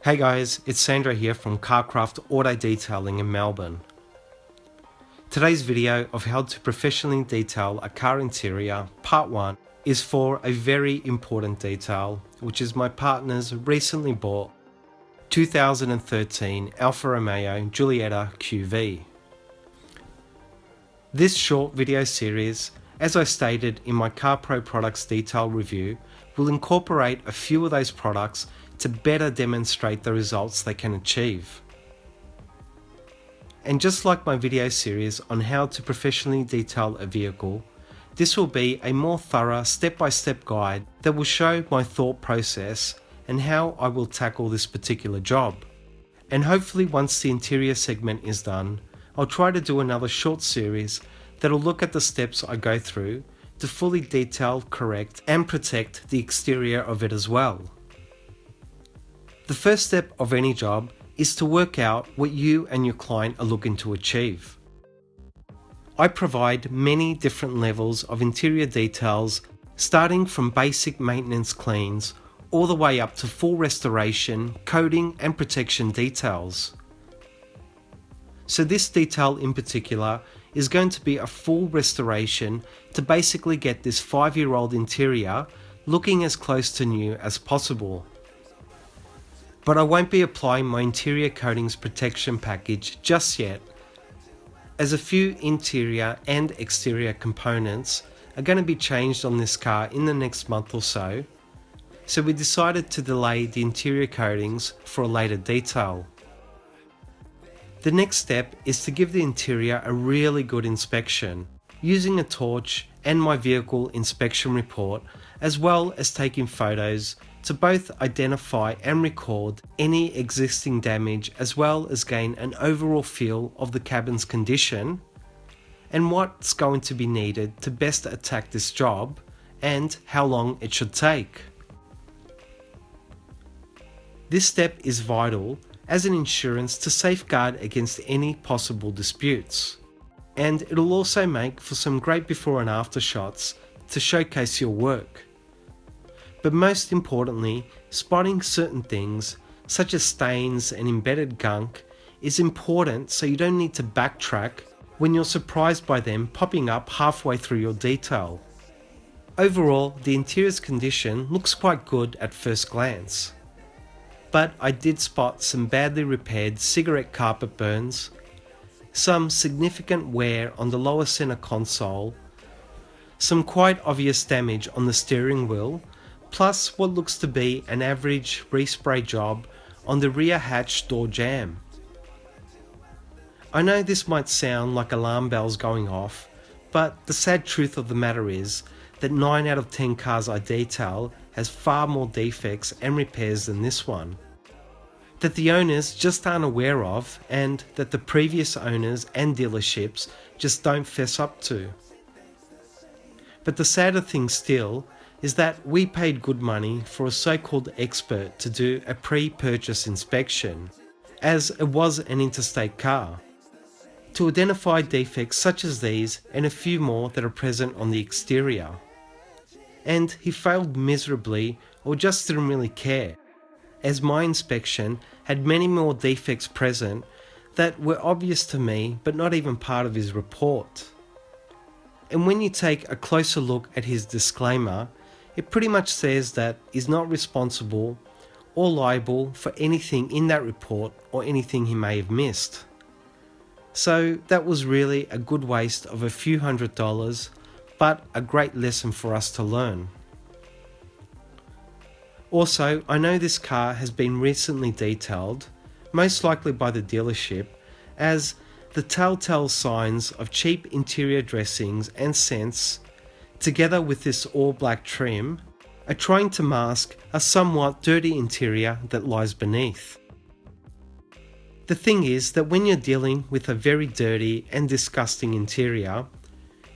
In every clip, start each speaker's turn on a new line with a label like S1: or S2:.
S1: Hey guys, it's Sandro here from Carcraft Auto Detailing in Melbourne. Today's video of how to professionally detail a car interior, part 1, is for a very important detail, which is my partner's recently bought 2013 Alfa Romeo Giulietta QV. This short video series, as I stated in my CarPro products detail review, will incorporate a few of those products to better demonstrate the results they can achieve. And just like my video series on how to professionally detail a vehicle, this will be a more thorough step-by-step guide that will show my thought process and how I will tackle this particular job. And hopefully once the interior segment is done, I'll try to do another short series that'll look at the steps I go through to fully detail, correct and protect the exterior of it as well. The first step of any job is to work out what you and your client are looking to achieve. I provide many different levels of interior details, starting from basic maintenance cleans all the way up to full restoration, coating and protection details. So this detail in particular is going to be a full restoration to basically get this 5-year-old interior looking as close to new as possible. But I won't be applying my interior coatings protection package just yet, as a few interior and exterior components are going to be changed on this car in the next month or so, so we decided to delay the interior coatings for a later detail. The next step is to give the interior a really good inspection, using a torch and my vehicle inspection report, as well as taking photos to both identify and record any existing damage, as well as gain an overall feel of the cabin's condition and what's going to be needed to best attack this job and how long it should take. This step is vital as an insurance to safeguard against any possible disputes, and it'll also make for some great before and after shots to showcase your work. But most importantly, spotting certain things such as stains and embedded gunk is important, so you don't need to backtrack when you're surprised by them popping up halfway through your detail. Overall, the interior's condition looks quite good at first glance, but I did spot some badly repaired cigarette carpet burns, some significant wear on the lower center console, some quite obvious damage on the steering wheel, plus what looks to be an average respray job on the rear hatch door jamb. I know this might sound like alarm bells going off, but the sad truth of the matter is that 9 out of 10 cars I detail has far more defects and repairs than this one, that the owners just aren't aware of, and that the previous owners and dealerships just don't fess up to. But the sadder thing still is that we paid good money for a so-called expert to do a pre-purchase inspection, as it was an interstate car, to identify defects such as these and a few more that are present on the exterior. And he failed miserably, or just didn't really care, as my inspection had many more defects present that were obvious to me but not even part of his report. And when you take a closer look at his disclaimer, it pretty much says that he's not responsible or liable for anything in that report or anything he may have missed. So that was really a good waste of a few $100s, but a great lesson for us to learn. Also, I know this car has been recently detailed, most likely by the dealership, as the telltale signs of cheap interior dressings and scents, together with this all-black trim, are trying to mask a somewhat dirty interior that lies beneath. The thing is that when you're dealing with a very dirty and disgusting interior,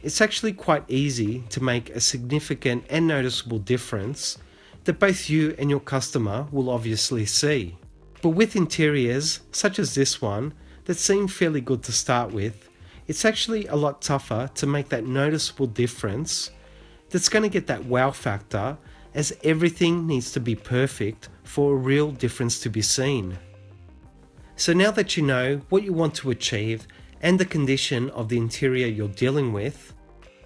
S1: it's actually quite easy to make a significant and noticeable difference that both you and your customer will obviously see. But with interiors such as this one that seem fairly good to start with, it's actually a lot tougher to make that noticeable difference that's going to get that wow factor as everything needs to be perfect for a real difference to be seen. So now that you know what you want to achieve and the condition of the interior you're dealing with,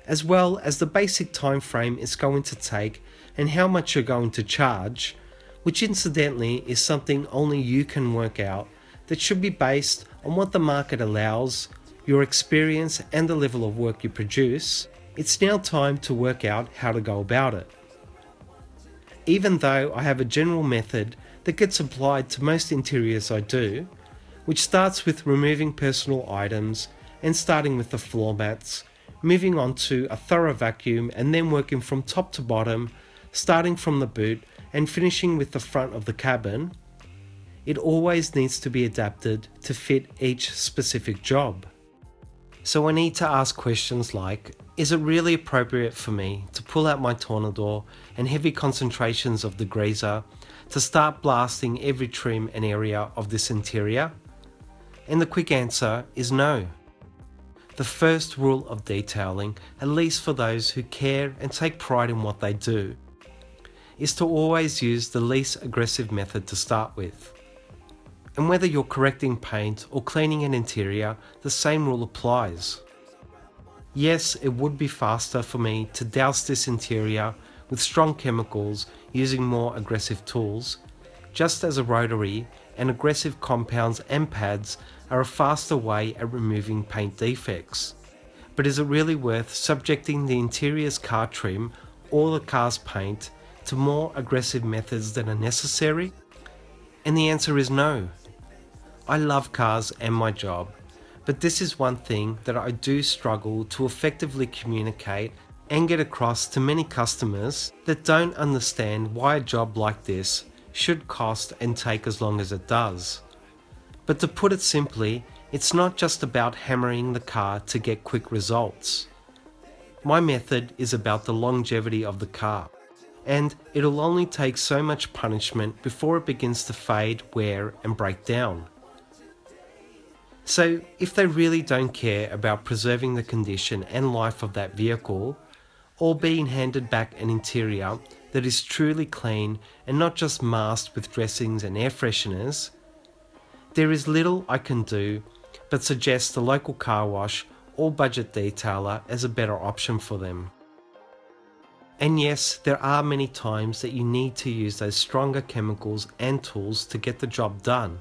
S1: as well as the basic time frame it's going to take and how much you're going to charge, which incidentally is something only you can work out, that should be based on what the market allows, your experience and the level of work you produce, it's now time to work out how to go about it. Even though I have a general method that gets applied to most interiors I do, which starts with removing personal items and starting with the floor mats, moving on to a thorough vacuum and then working from top to bottom, starting from the boot and finishing with the front of the cabin, it always needs to be adapted to fit each specific job. So I need to ask questions like, is it really appropriate for me to pull out my tornador and heavy concentrations of degreaser to start blasting every trim and area of this interior? And the quick answer is no. The first rule of detailing, at least for those who care and take pride in what they do, is to always use the least aggressive method to start with. And whether you're correcting paint or cleaning an interior, the same rule applies. Yes, it would be faster for me to douse this interior with strong chemicals using more aggressive tools, just as a rotary and aggressive compounds and pads are a faster way at removing paint defects. But is it really worth subjecting the interior's car trim or the car's paint to more aggressive methods than are necessary? And the answer is no. I love cars and my job, but this is one thing that I do struggle to effectively communicate and get across to many customers that don't understand why a job like this should cost and take as long as it does. But to put it simply, it's not just about hammering the car to get quick results. My method is about the longevity of the car, and it'll only take so much punishment before it begins to fade, wear and break down. So if they really don't care about preserving the condition and life of that vehicle, or being handed back an interior that is truly clean and not just masked with dressings and air fresheners, there is little I can do but suggest the local car wash or budget detailer as a better option for them. And yes, there are many times that you need to use those stronger chemicals and tools to get the job done.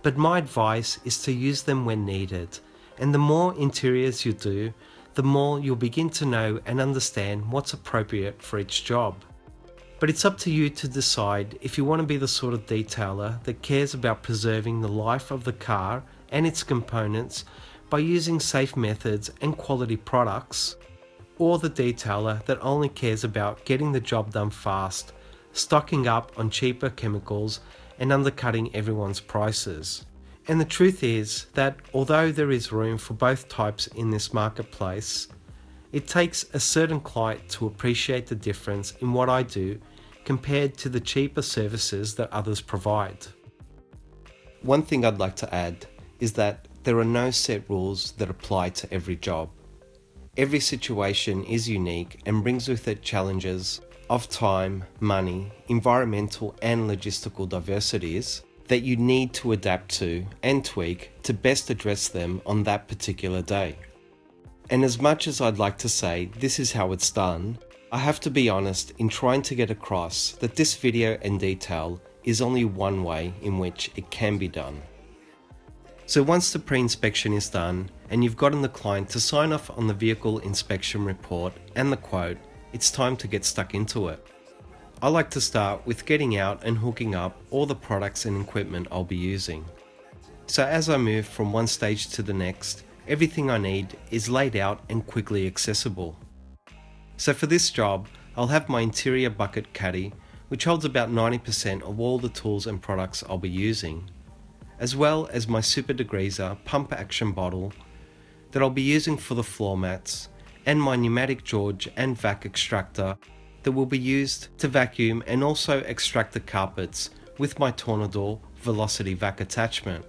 S1: But my advice is to use them when needed, and the more interiors you do, the more you'll begin to know and understand what's appropriate for each job. But it's up to you to decide if you want to be the sort of detailer that cares about preserving the life of the car and its components by using safe methods and quality products, or the detailer that only cares about getting the job done fast, stocking up on cheaper chemicals and undercutting everyone's prices. And the truth is that although there is room for both types in this marketplace, it takes a certain client to appreciate the difference in what I do compared to the cheaper services that others provide. One thing I'd like to add is that there are no set rules that apply to every job. Every situation is unique and brings with it challenges of time, money, environmental and logistical diversities that you need to adapt to and tweak to best address them on that particular day. And as much as I'd like to say this is how it's done, I have to be honest in trying to get across that this video and detail is only one way in which it can be done. So once the pre-inspection is done and you've gotten the client to sign off on the vehicle inspection report and the quote, it's time to get stuck into it. I like to start with getting out and hooking up all the products and equipment I'll be using. So as I move from one stage to the next, everything I need is laid out and quickly accessible. So for this job, I'll have my interior bucket caddy, which holds about 90% of all the tools and products I'll be using, as well as my super degreaser pump action bottle that I'll be using for the floor mats, and my pneumatic George and vac extractor that will be used to vacuum and also extract the carpets with my Tornador Velocity vac attachment.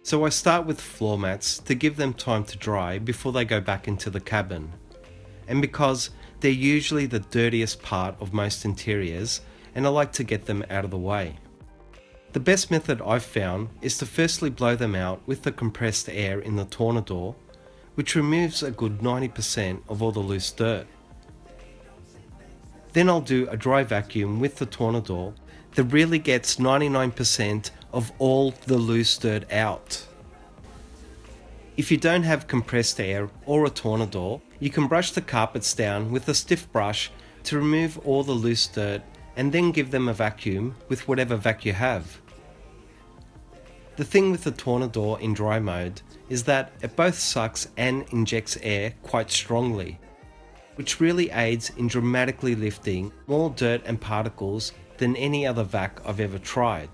S1: So I start with floor mats to give them time to dry before they go back into the cabin. And because They're usually the dirtiest part of most interiors, and I like to get them out of the way. The best method I've found is to firstly blow them out with the compressed air in the tornador, which removes a good 90% of all the loose dirt. Then I'll do a dry vacuum with the tornador that really gets 99% of all the loose dirt out. If you don't have compressed air or a tornador, you can brush the carpets down with a stiff brush to remove all the loose dirt and then give them a vacuum with whatever vac you have. The thing with the tornador in dry mode is that it both sucks and injects air quite strongly, which really aids in dramatically lifting more dirt and particles than any other vac I've ever tried.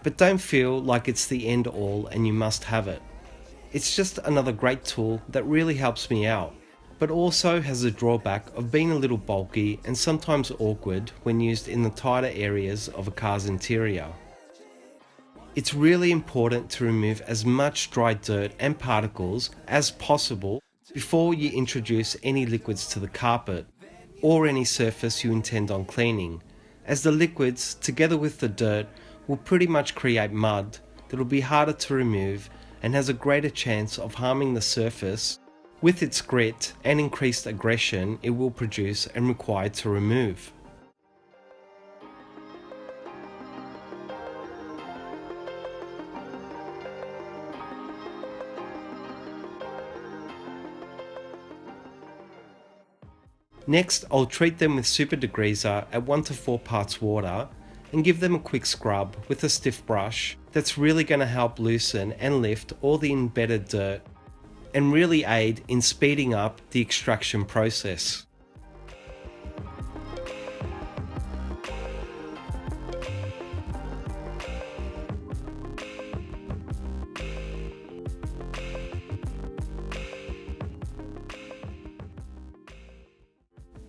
S1: But don't feel like it's the end all and you must have it. It's just another great tool that really helps me out, but also has the drawback of being a little bulky and sometimes awkward when used in the tighter areas of a car's interior. It's really important to remove as much dry dirt and particles as possible before you introduce any liquids to the carpet or any surface you intend on cleaning, as the liquids, together with the dirt, will pretty much create mud that'll be harder to remove and has a greater chance of harming the surface with its grit and increased aggression it will produce and require to remove. Next, I'll treat them with super degreaser at 1 to 4 parts water and give them a quick scrub with a stiff brush that's really going to help loosen and lift all the embedded dirt and really aid in speeding up the extraction process.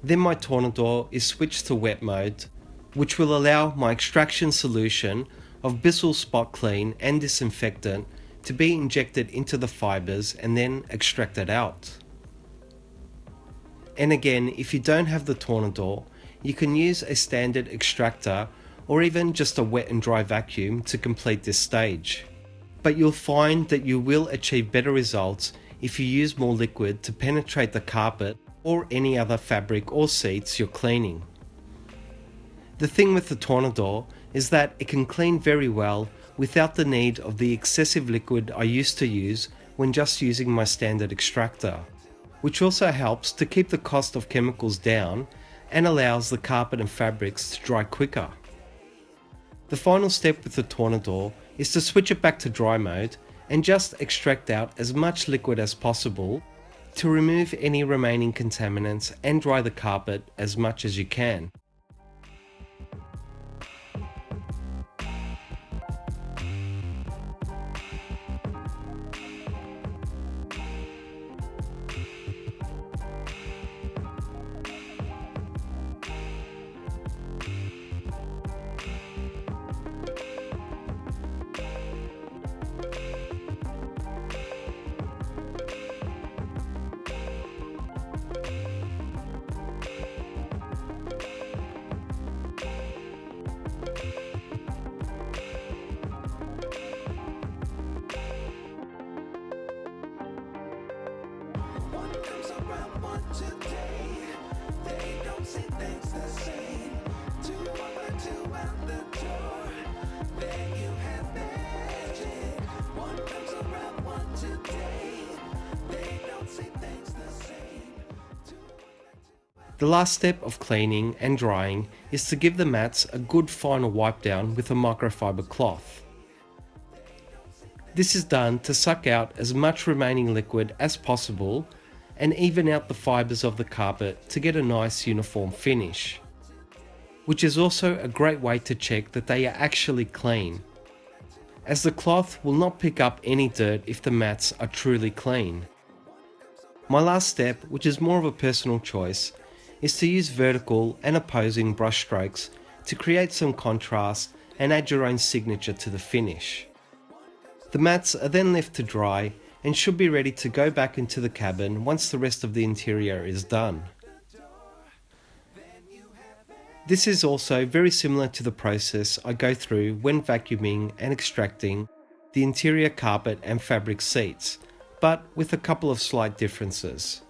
S1: Then my tornador is switched to wet mode, which will allow my extraction solution of Bissell Spot Clean and disinfectant to be injected into the fibres and then extracted out. And again, if you don't have the tornador, you can use a standard extractor or even just a wet and dry vacuum to complete this stage. But you'll find that you will achieve better results if you use more liquid to penetrate the carpet or any other fabric or seats you're cleaning. The thing with the tornador is that it can clean very well without the need of the excessive liquid I used to use when just using my standard extractor, which also helps to keep the cost of chemicals down and allows the carpet and fabrics to dry quicker. The final step with the tornador is to switch it back to dry mode and just extract out as much liquid as possible to remove any remaining contaminants and dry the carpet as much as you can. The last step of cleaning and drying is to give the mats a good final wipe down with a microfiber cloth. This is done to suck out as much remaining liquid as possible and even out the fibres of the carpet to get a nice uniform finish, which is also a great way to check that they are actually clean, as the cloth will not pick up any dirt if the mats are truly clean. My last step, which is more of a personal choice, is to use vertical and opposing brush strokes to create some contrast and add your own signature to the finish. The mats are then left to dry and should be ready to go back into the cabin once the rest of the interior is done. This is also very similar to the process I go through when vacuuming and extracting the interior carpet and fabric seats, but with a couple of slight differences.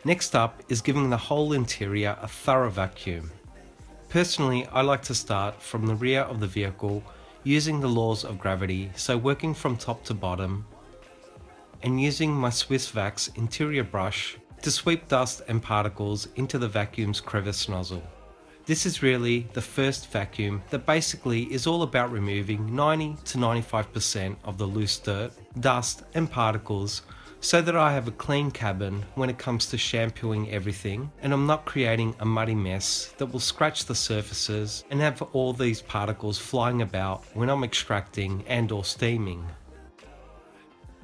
S1: Next up is giving the whole interior a thorough vacuum. Personally, I like to start from the rear of the vehicle using the laws of gravity, so working from top to bottom, and using my Swiss Vax interior brush to sweep dust and particles into the vacuum's crevice nozzle. This is really the first vacuum that basically is all about removing 90 to 95% of the loose dirt, dust and particles so that I have a clean cabin when it comes to shampooing everything, and I'm not creating a muddy mess that will scratch the surfaces and have all these particles flying about when I'm extracting and or steaming.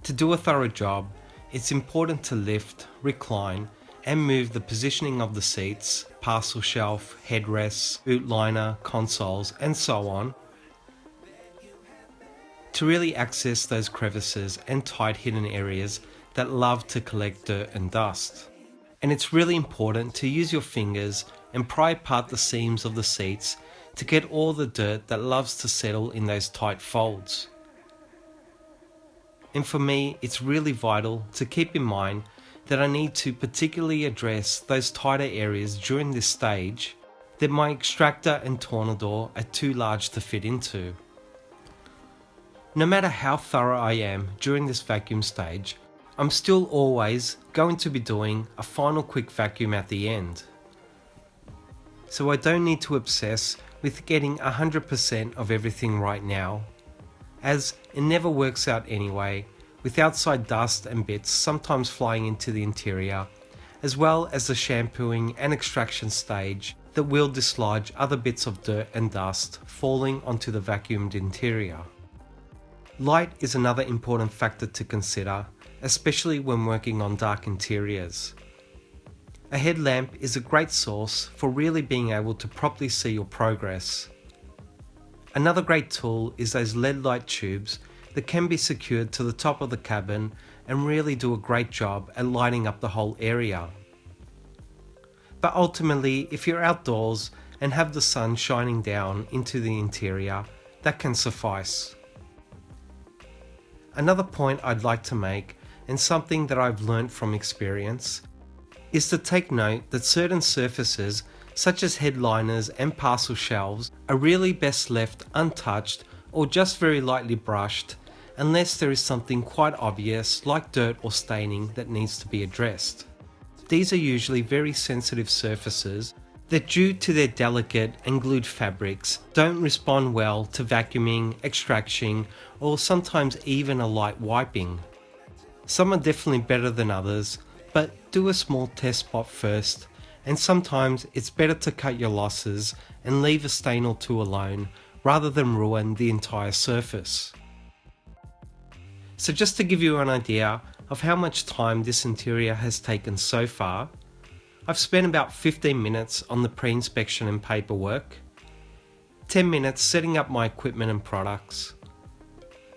S1: To do a thorough job, it's important to lift, recline and move the positioning of the seats, parcel shelf, headrests, boot liner, consoles and so on to really access those crevices and tight hidden areas that love to collect dirt and dust. And it's really important to use your fingers and pry apart the seams of the seats to get all the dirt that loves to settle in those tight folds. And for me, it's really vital to keep in mind that I need to particularly address those tighter areas during this stage that my extractor and tornador are too large to fit into. No matter how thorough I am during this vacuum stage, I'm still always going to be doing a final quick vacuum at the end. So I don't need to obsess with getting 100% of everything right now, as it never works out anyway, with outside dust and bits sometimes flying into the interior, as well as the shampooing and extraction stage that will dislodge other bits of dirt and dust falling onto the vacuumed interior. Light is another important factor to consider, especially when working on dark interiors. A headlamp is a great source for really being able to properly see your progress. Another great tool is those LED light tubes that can be secured to the top of the cabin and really do a great job at lighting up the whole area. But ultimately, if you're outdoors and have the sun shining down into the interior, that can suffice. Another point I'd like to make, and something that I've learnt from experience, is to take note that certain surfaces, such as headliners and parcel shelves, are really best left untouched or just very lightly brushed, unless there is something quite obvious like dirt or staining that needs to be addressed. These are usually very sensitive surfaces that, due to their delicate and glued fabrics, don't respond well to vacuuming, extraction, or sometimes even a light wiping. Some are definitely better than others, but do a small test spot first, and sometimes it's better to cut your losses and leave a stain or two alone rather than ruin the entire surface. So just to give you an idea of how much time this interior has taken so far, I've spent about 15 minutes on the pre-inspection and paperwork, 10 minutes setting up my equipment and products,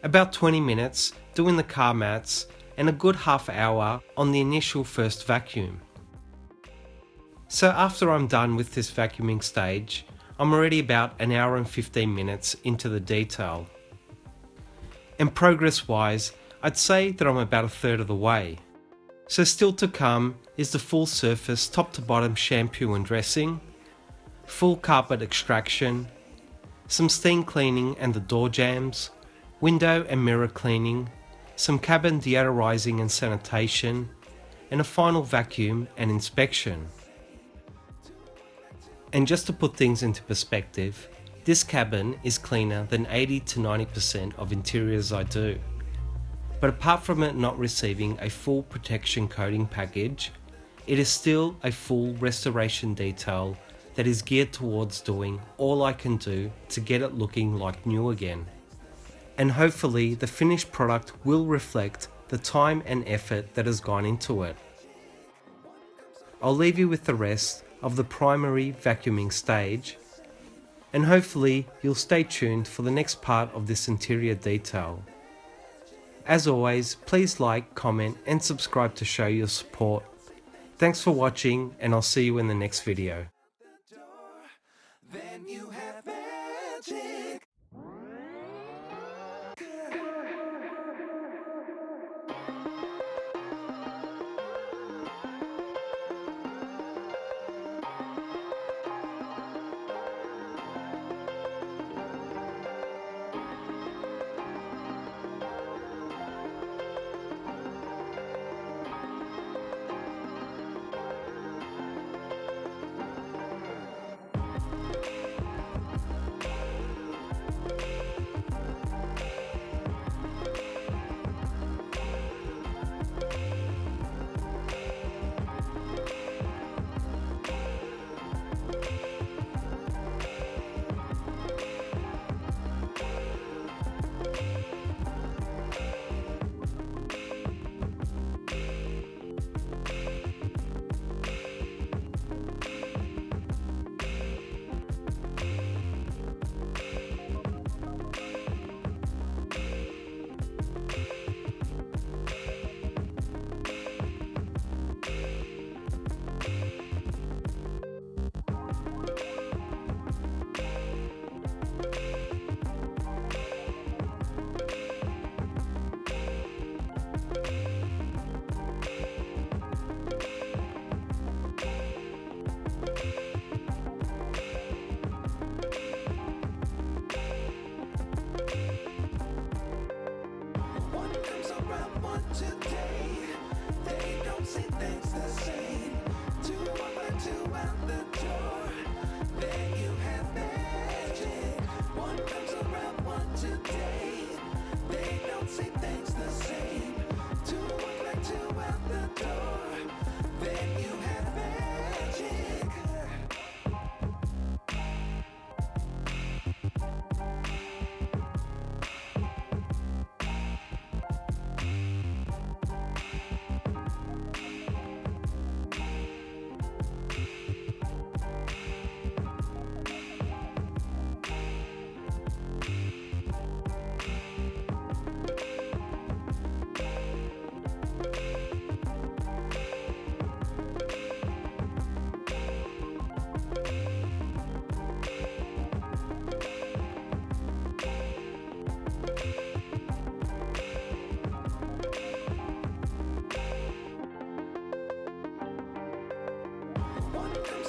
S1: about 20 minutes doing the car mats, and a good half hour on the initial first vacuum. So after I'm done with this vacuuming stage, I'm already about an hour and 15 minutes into the detail. And progress wise, I'd say that I'm about a third of the way. So still to come is the full surface top to bottom shampoo and dressing, full carpet extraction, some steam cleaning and the door jambs, window and mirror cleaning, some cabin deodorizing and sanitation, and a final vacuum and inspection. And just to put things into perspective, this cabin is cleaner than 80 to 90% of interiors I do. But apart from it not receiving a full protection coating package, it is still a full restoration detail that is geared towards doing all I can do to get it looking like new again. And hopefully the finished product will reflect the time and effort that has gone into it. I'll leave you with the rest of the primary vacuuming stage, and hopefully you'll stay tuned for the next part of this interior detail. As always, please like, comment and subscribe to show your support. Thanks for watching, and I'll see you in the next video.
S2: Then you have magic.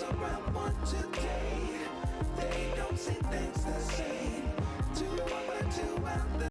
S2: around what you do.